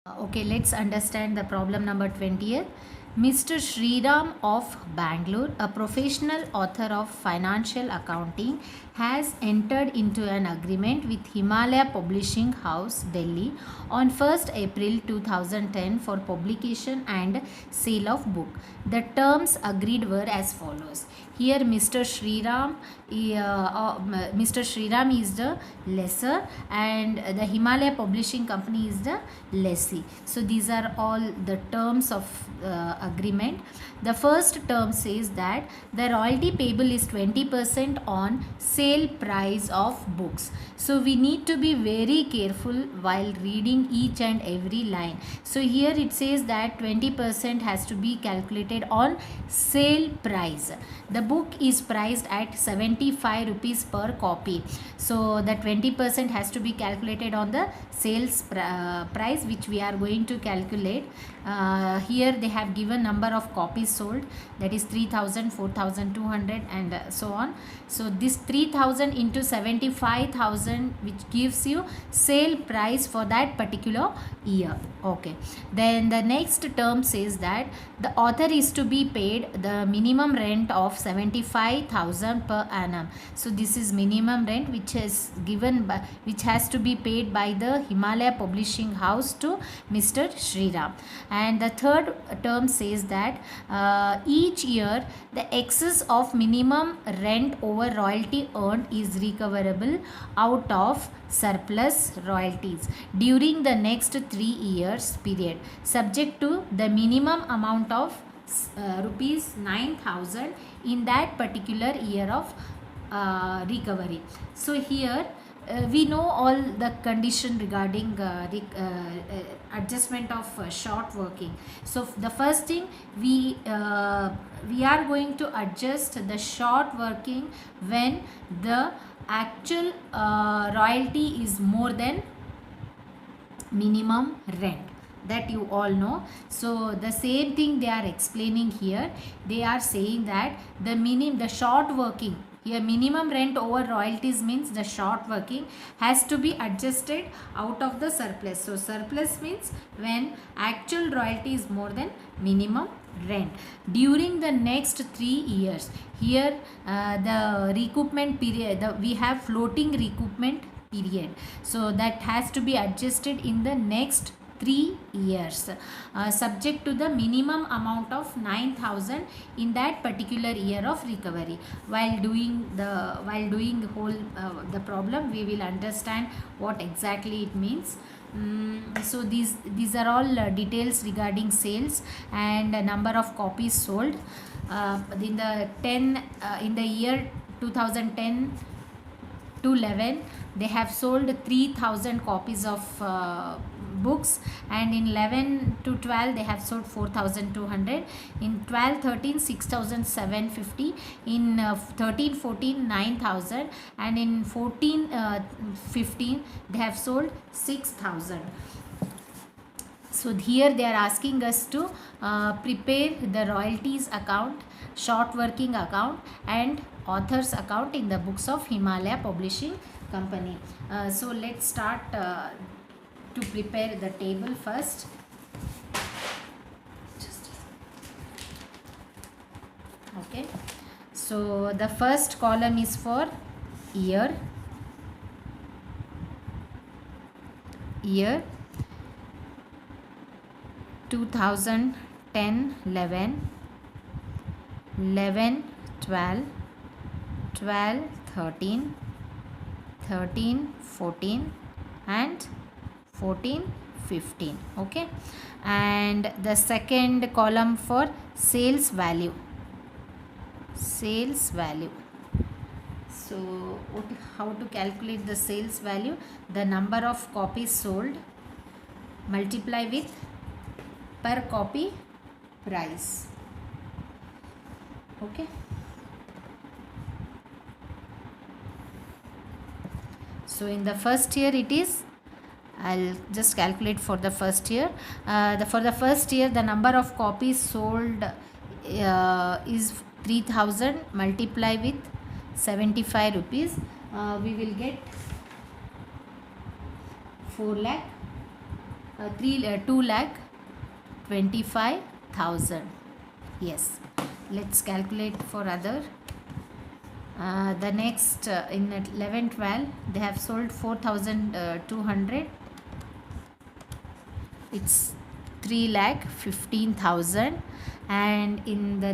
Okay, let's understand the problem number 20th. Mr. Sriram of Bangalore, a professional author of financial accounting, has entered into an agreement with Himalaya Publishing House, Delhi, on 1st April 2010 for publication and sale of book. The terms agreed were as follows. Here, Mr. Sriram is the lessor, and the Himalaya Publishing Company is the lessee. So these are all the terms of agreement. The first term says that the royalty payable is 20% on sale price of books. So we need to be very careful while reading each and every line. So here it says that 20% has to be calculated on sale price. The book is priced at 75 rupees per copy. So the 20% has to be calculated on the sales price, which we are going to calculate. Here they have given number of copies sold, that is 3000, 4200 and so on. So this 3000 into 75,000, which gives you sale price for that particular year. Okay, then the next term says that the author is to be paid the minimum rent of 75,000 per annum. So this is minimum rent which is given by, which has to be paid by the Himalaya Publishing House to Mr. Sriram. And the third term says that each year the excess of minimum rent over royalty earned is recoverable out of surplus royalties during the next 3 years period, subject to the minimum amount of rupees 9,000 in that particular year of recovery. So here we know all the condition regarding adjustment of short working. So the first thing, we are going to adjust the short working when the actual royalty is more than minimum rent, that you all know. So the same thing they are explaining here. They are saying that the short working, here minimum rent over royalties means the short working has to be adjusted out of the surplus. So surplus means when actual royalty is more than minimum rent during the next 3 years. Here the recoupment period, we have floating recoupment period, so that has to be adjusted in the next 3 years, subject to the minimum amount of 9,000 in that particular year of recovery. While doing the whole the problem, we will understand what exactly it means. So these are all details regarding sales and number of copies sold in the year 2010 to 11. They have sold 3000 copies of books, and in 11 to 12 they have sold 4200, in 12-13 6750, in 13-14 9000, and in 14-15 they have sold 6000. So here they are asking us to prepare the royalties account, short working account and authors account in the books of Himalaya Publishing Company. So let's start to prepare the table first. Okay, so the first column is for year 2010 11, 11 12, 12 13, 13 14 and 14 15. Okay, and the second column for sales value. So how to calculate the sales value? The number of copies sold multiply with per copy price. Okay, so in the first year it is, I'll just calculate for the first year. For the first year the number of copies sold is 3000 multiply with 75 rupees. We will get 4 lakh 2 lakh 25,000. Yes, let's calculate for other. The next in 11 12 they have sold 4,200. It's 3 lakh 15,000. And in the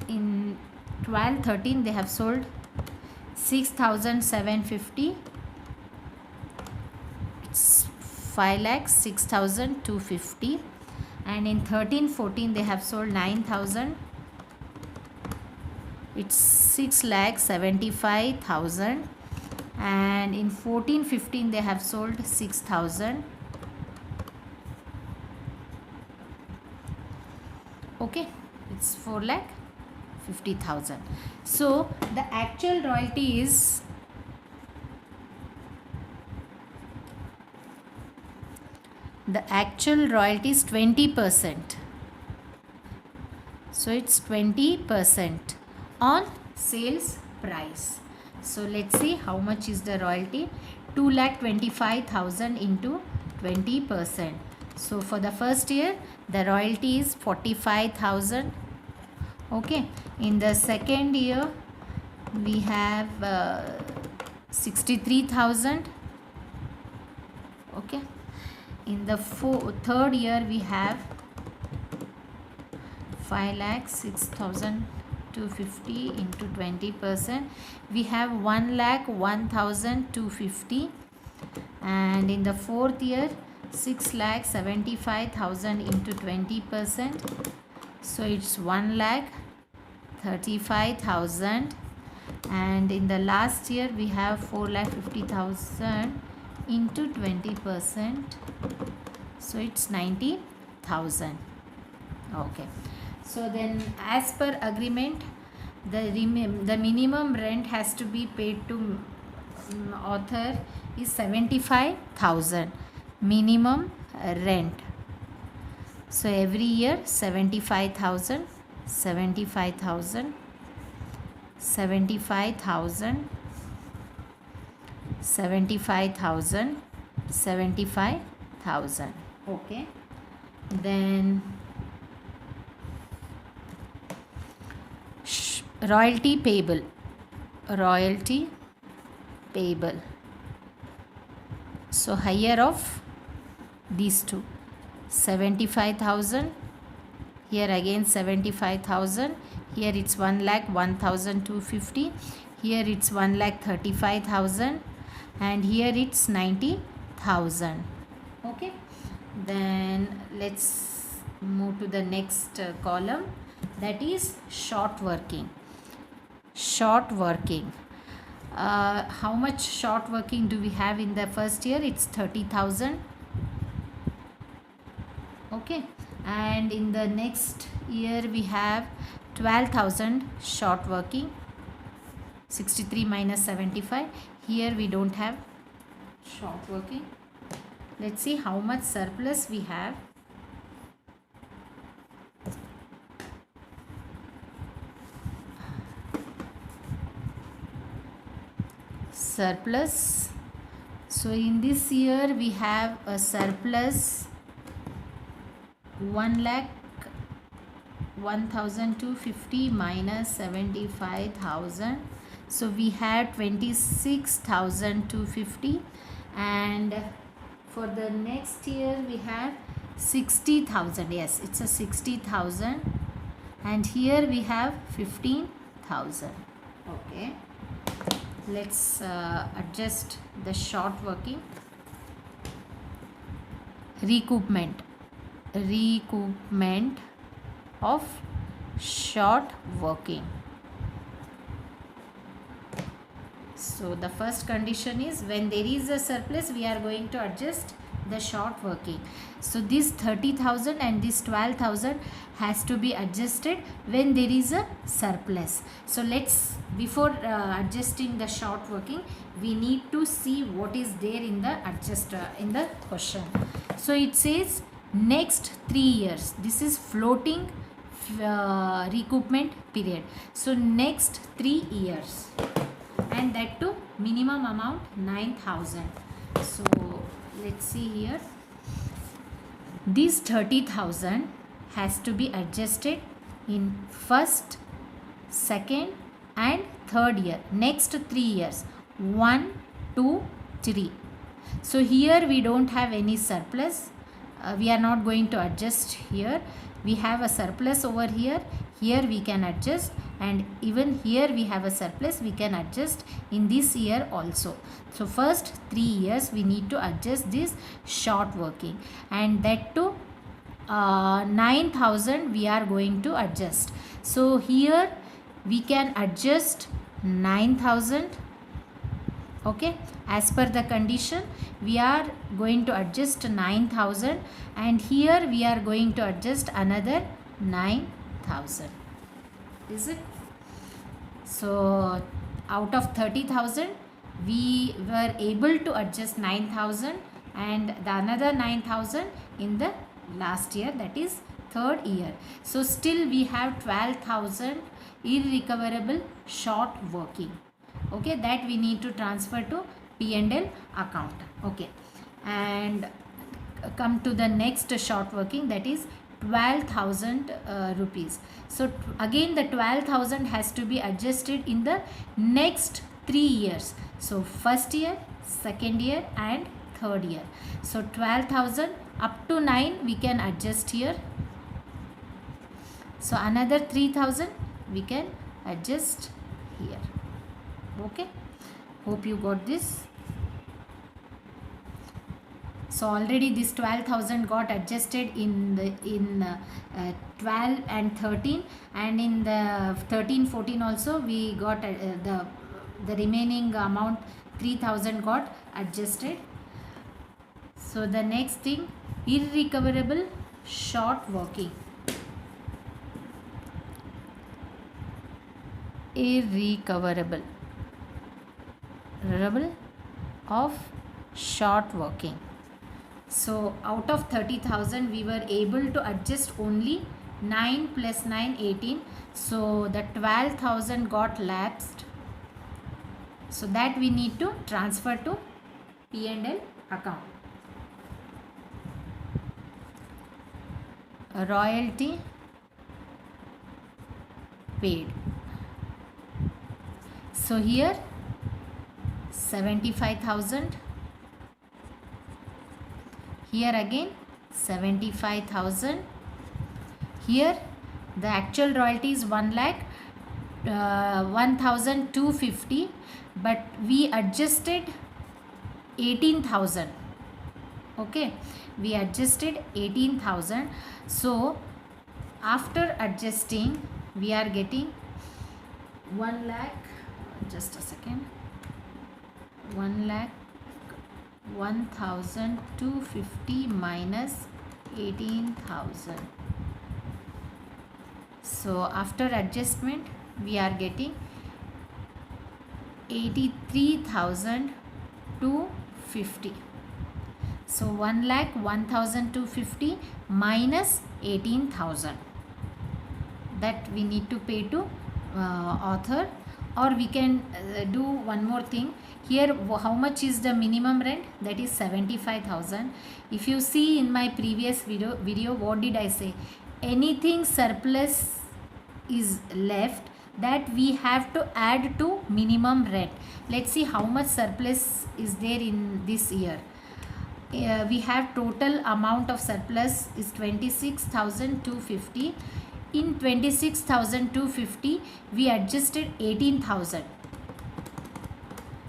in 12 13 they have sold 6,750. It's 5 lakh 6,250. And in 13 14 they have sold 9,000. It's 6 lakh 75,000. And in 14 15 they have sold 6,000. Okay, it's 4 lakh 50,000. So the actual royalty is 20%. So it's 20% on sales price. So let's see how much is the royalty. 2,25,000 into 20%. So for the first year the royalty is 45,000. Okay, in the second year we have 63,000. Okay, in the third year we have 5 lakh 6,250 into 20%. We have 1 lakh 1,250. And in the fourth year 6 lakh 75,000 into 20%. So it's 1 lakh 35,000. And in the last year we have 4 lakh 50,000 into 20%. So it's 90,000. Okay, so then as per agreement the minimum rent has to be paid to author is 75,000 minimum rent. So every year 75,000 75,000 75,000 75,000 75,000. Okay, then royalty payable. So higher of these two, 75,000, here again 75,000, here it's 1 lakh 1,250, here it's 1 lakh 35,000, and here it's 90,000. Okay, then let's move to the next column, that is short working. How much short working do we have in the first year? It's 30,000. Okay, and in the next year we have 12,000 short working. 63 minus 75. Here we don't have short working. Let's see how much surplus we have. Surplus. So in this year we have a surplus 1 lakh 1,250 minus 75,000. So we have 26,250, and for the next year we have 60,000. Yes, it's a 60,000, and here we have 15,000. Okay, let's adjust the short working. Recoupment of short working. So the first condition is when there is a surplus we are going to adjust the short working. So this 30,000 and this 12,000 has to be adjusted when there is a surplus. So let's, before adjusting the short working, we need to see what is there in the in the question. So it says next 3 years. This is floating recoupment period. So next 3 years, and that too minimum amount 9,000. So let's see here. This 30,000 has to be adjusted in first, second and third year, next 3 years, 1, 2, 3. So here we don't have any surplus. We are not going to adjust here. We have a surplus over here. Here we can adjust, and even here we have a surplus. We can adjust in this year also. So first 3 years we need to adjust this short working, and that too 9,000 we are going to adjust. So here we can adjust 9,000. Okay, as per the condition we are going to adjust 9,000, and here we are going to adjust another 9,000. Is it? So out of 30,000 we were able to adjust 9,000, and the another 9,000 in the last year, that is third year. So still we have 12,000 irrecoverable short working. Okay, that we need to transfer to P&L account. Okay, and come to the next short working, that is 12,000 rupees. So again the 12,000 has to be adjusted in the next 3 years. So first year, second year and third year. So 12,000 up to 9 we can adjust here. So another 3,000 we can adjust here. Okay, hope you got this. So already this 12,000 got adjusted in 12 and 13, and in the 13 14 also we got the remaining amount 3,000 got adjusted. So the next thing, irrecoverable short working. Irrecoverable of short working. So out of 30,000 we were able to adjust only 9 plus 9 18. So the 12,000 got lapsed. So that we need to transfer to P&L account. A royalty paid. So here 75,000. Here again 75,000. Here the actual royalty is 1,250, but we adjusted 18,000. Okay, we adjusted 18,000. So after adjusting we are getting 1 lakh, just a second, 1 lakh 1,250 minus 18,000. So after adjustment we are getting 83,250. So 1 lakh 1,250 minus 18,000, that we need to pay to author. Or we can do one more thing here. How much is the minimum rent? That is 75,000. If you see in my previous video, what did I say? Anything surplus is left, that we have to add to minimum rent. Let's see how much surplus is there in this year. We have total amount of surplus is 26,250. In 26,250 we adjusted 18,000.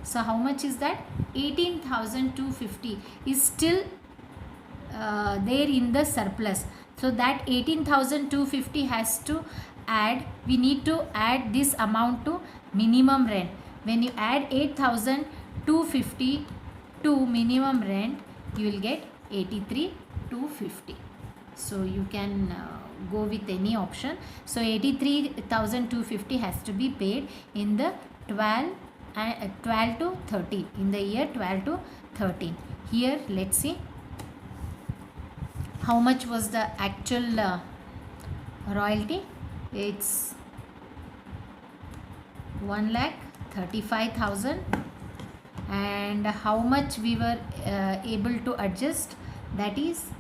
So how much is that? 18,250 is still there in the surplus. So that 18,250 has to add, we need to add this amount to minimum rent. When you add 8,250 to minimum rent, you will get 83,250. So you can go with any option. So 83,250 has to be paid in the 12 to 13, in the year 12 to 13. Here let's see how much was the actual royalty. It's 1,35,000. And how much we were able to adjust, that is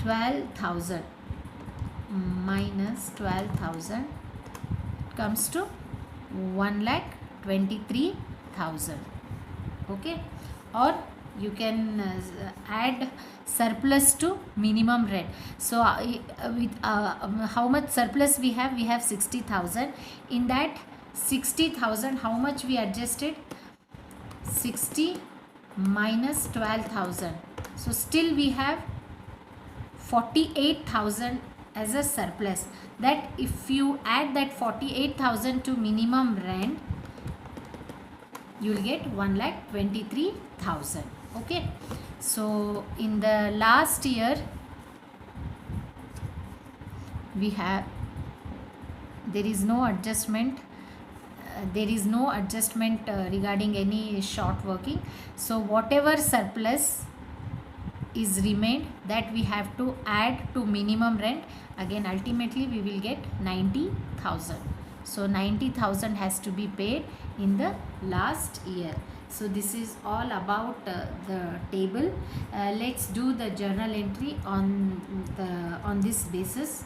12,000 minus 12,000 comes to 1,23,000. Okay, or you can add surplus to minimum rent. So with how much surplus we have? We have 60,000. In that 60,000, how much we adjusted? 60 minus 12,000. So still we have 48,000 as a surplus. That if you add that 48,000 to minimum rent, you will get 1,23,000. Okay, so in the last year we have, there is no adjustment, regarding any short working. So whatever surplus is remained, that we have to add to minimum rent. Again, ultimately we will get 90,000. So 90,000 has to be paid in the last year. So this is all about the table. Let's do the journal entry on this basis.